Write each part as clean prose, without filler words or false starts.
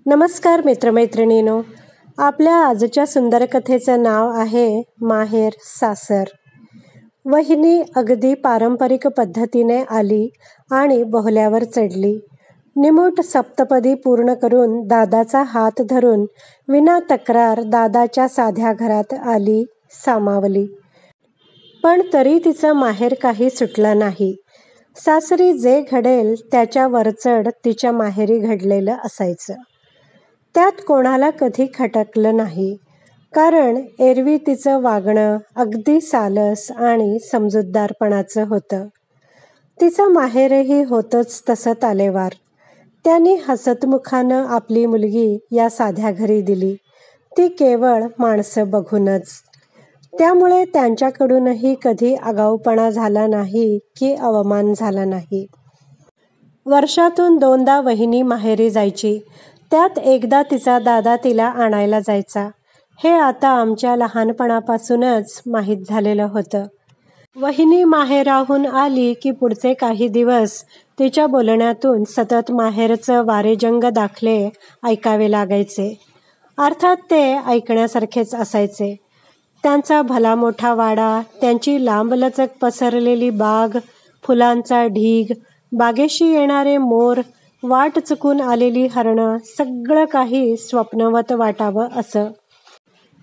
नमस्कार मित्रमैत्रिणींनो, आपल्या आजच्या सुंदर कथेचं नाव आहे माहेर सासर. वहिनी अगदी पारंपरिक पद्धतीने आली आणि बोहल्यावर चढली. निमूट सप्तपदी पूर्ण करून दादाचा हात धरून विना तक्रार दादाच्या साध्या घरात आली, सामावली. पण तरी तिचं माहेर काही सुटलं नाही. सासरी जे घडेल त्याच्या वरचढ तिच्या माहेरी घडलेलं असायचं. त्यात कोणाला कधी खटकलं नाही, कारण एरवी तिचं वागणं अगदी सालस आणि समजूतदारपणाचं होतं. तिचं माहेरही होतंच तसं तालेवार. त्यांनी हसतमुखानं आपली मुलगी या साध्या घरी दिली, ती केवळ माणसं बघूनच. त्यामुळे त्यांच्याकडूनही कधी आगाऊपणा झाला नाही की अवमान झाला नाही. वर्षातून 2दा वहिनी माहेरी जायची. त्यात एकदा तिचा दादा तिला आणायला जायचा. हे आता आमच्या लहानपणापासूनच माहीत झालेलं होतं. वहिनी माहेराहून आली की पुढचे काही दिवस तिच्या बोलण्यातून सतत माहेरचं वारेजंग दाखले ऐकावे लागायचे. अर्थात ते ऐकण्यासारखेच असायचे. त्यांचा भला मोठा वाडा, त्यांची लांबलचक पसरलेली बाग, फुलांचा ढीग, बागेशी येणारे मोर, वाट चुकून आलेली हरणं, सगळं काही स्वप्नवत वाटावं असं.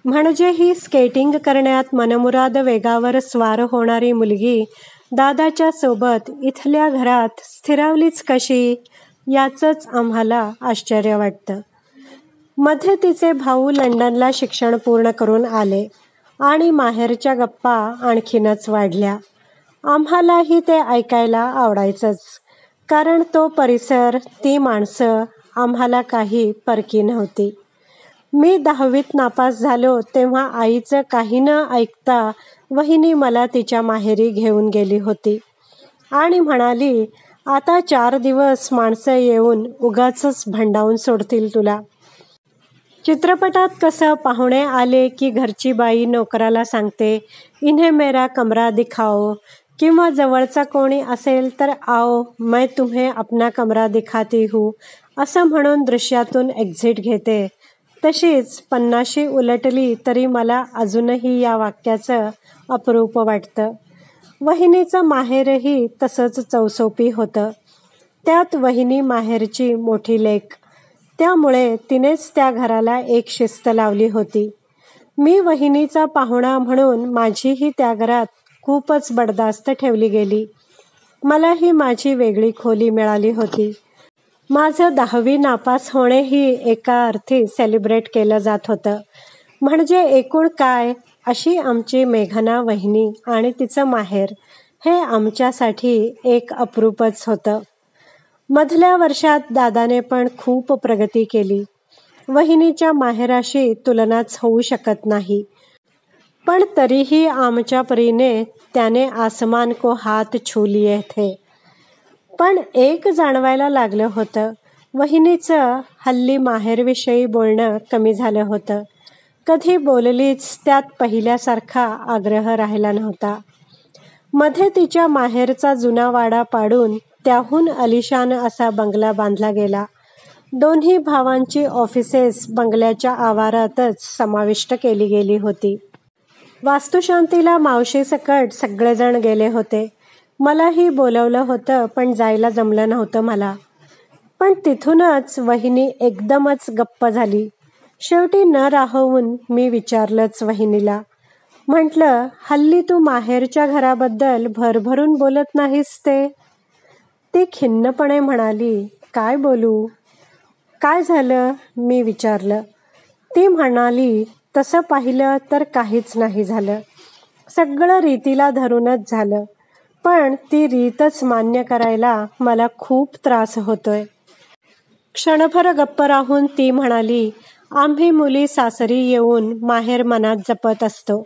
म्हणजे ही स्केटिंग करण्यात मनमुराद वेगावर स्वार होणारी मुलगी दादाच्या सोबत इथल्या घरात स्थिरावलीच कशी, याचंच आम्हाला आश्चर्य वाटतं. मध्ये तिचे भाऊ लंडनला शिक्षण पूर्ण करून आले आणि माहेरच्या गप्पा आणखीनच वाढल्या. आम्हालाही ते ऐकायला आवडायचंच, कारण तो परिसर, ती माणसं आम्हाला काही परकी नव्हती. मी 10वीत नापास झालो तेव्हा आईचं काही न ऐकता वहिनी मला तिच्या माहेरी घेऊन गेली होती आणि म्हणाली, आता 4 दिवस माणसं येऊन उगाचच भंडावून सोडतील तुला. चित्रपटात कसं पाहुणे आले की घरची बाई नोकराला सांगते, इन्हें मेरा कमरा दिखाओ, किंवा जवळचा कोणी असेल तर आओ मैं तुम्हें अपना कमरा दिखाती हूँ असं म्हणून दृश्यातून एक्झिट घेते, तशीच 50शी उलटली तरी मला अजूनही या वाक्याचं अप्रूप वाटतं. वहिनीचं माहेरही तसंच चौसोपी होतं. त्यात वहिनी माहेरची मोठी लेक, त्यामुळे तिनेच त्या घराला एक शिस्त लावली होती. मी वहिनीचा पाहुणा म्हणून माझीही त्या घरात खूपच बडदास्त ठेवली गेली. मलाही माझी वेगळी खोली मिळाली होती. माझं 10वी नापास होणेही एका अर्थी सेलिब्रेट केलं जात होतं. म्हणजे एकूण काय, अशी आमची मेघना वहिनी आणि तिचं माहेर हे आमच्यासाठी एक अप्रूपच होतं. मधल्या वर्षात दादाने पण खूप प्रगती केली. वहिनीच्या माहेराशी तुलनाच होऊ शकत नाही. पण तरीही आमच्या परीने त्याने आसमान को हात छू लिए थे. पण एक जाणवायला लागलं होतं, वहिनीचं हल्ली माहेरविषयी बोलणं कमी झालं होतं. कधी बोललीच त्यात पहिल्यासारखा आग्रह राहिला नव्हता. मध्ये तिच्या माहेरचा जुना वाडा पाडून त्याहून आलिशान असा बंगला बांधला गेला. दोन्ही भावांची ऑफिसेस बंगल्याच्या आवारातच समाविष्ट केली गेली होती. वास्तुशांतीला मावशीसकट सगळेजण गेले होते. मलाही बोलवलं होतं पण जायला जमलं नव्हतं मला. पण तिथूनच वहिनी एकदमच गप्प झाली. शेवटी न राहवून मी विचारलंच वहिनीला. म्हटलं, हल्ली तू माहेरच्या घराबद्दल भरभरून बोलत नाहीस ते? ती खिन्नपणे म्हणाली, काय बोलू? काय झालं? मी विचारलं. ती म्हणाली, तसं पाहिलं तर काहीच नाही झालं. सगळं रीतीला धरूनच झालं. पण ती रीतच मान्य करायला मला खूप त्रास होतोय. क्षणभर गप्प राहून ती म्हणाली, आम्ही मुली सासरी येऊन माहेर मनात जपत असतो.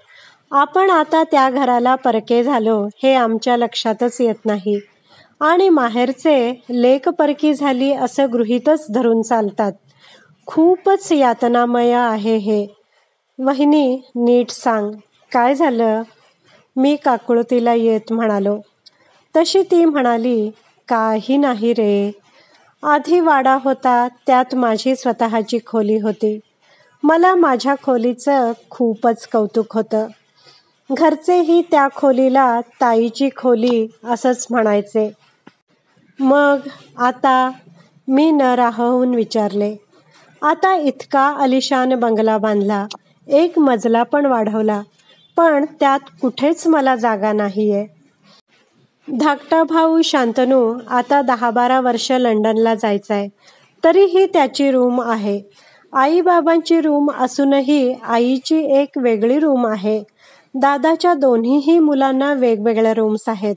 आपण आता त्या घराला परके झालो हे आमच्या लक्षातच येत नाही आणि माहेरचे लेक परकी झाली असं गृहीतच धरून चालतात. खूपच यातनामय आहे हे. वहिनी, नीट सांग, काय झालं? मी काकुळतीला येत म्हणालो. तशी ती म्हणाली, काही नाही रे. आधी वाडा होता, त्यात माझी स्वतःची खोली होती. मला माझ्या खोलीचं खूपच कौतुक होतं. घरचेही त्या खोलीला ताईची खोली असंच म्हणायचे. मग आता मी न राहून विचारले, आता इतका आलिशान बंगला बांधला, 1 मजला पण वाढवला, पण त्यात कुठेच मला जागा नाहीये. धाकटा भाऊ शांतनू आता 10-12 वर्ष लंडनला जायचाय, तरीही त्याची रूम आहे. आई-बाबांची रूम असूनही आईची एक वेगळी रूम आहे. दादाच्या दोन्हीही मुलांना वेगवेगळ्या रूम्स आहेत.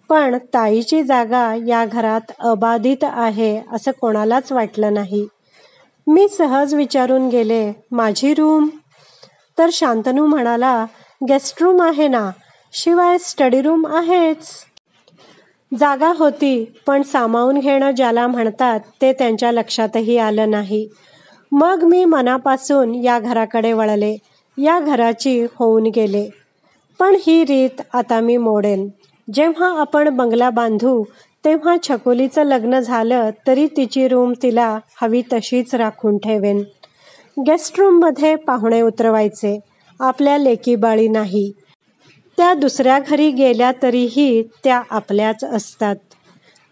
पण ताईची जागा या घरात अबाधित आहे असं कोणालाच वाटलं नाही. मी सहज विचारून गेले, माझी रूम? तर शांतनू म्हणाला, गेस्ट रूम आहे ना, शिवाय स्टडी रूम आहेच. जागा होती, पण सामावून घेणं ज्याला म्हणतात ते त्यांच्या लक्षातही आलं नाही. मग मी मनापासून या घराकडे वळले, या घराची होऊन गेले. पण ही रीत आता मी मोडेन. जेव्हा आपण बंगला बांधू तेव्हा छकुलीचं लग्न झालं तरी तिची रूम तिला हवी तशीच राखून ठेवेन. गेस्ट रूममध्ये पाहुणे उतरवायचे, आपल्या लेकीबाळी नाही. त्या दुसऱ्या घरी गेल्या तरीही त्या आपल्याच असतात.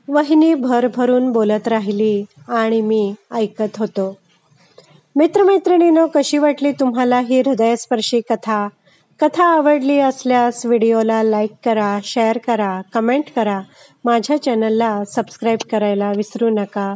वहिनी भरभरून बोलत राहिली आणि मी ऐकत होतो. मित्रमैत्रिणींनो, कशी वाटली तुम्हाला ही हृदयस्पर्शी कथा? कथा आवडली असल्यास व्हिडिओला लाईक करा, शेअर करा, कमेंट करा. माझ्या चॅनलला सबस्क्राईब करायला विसरू नका.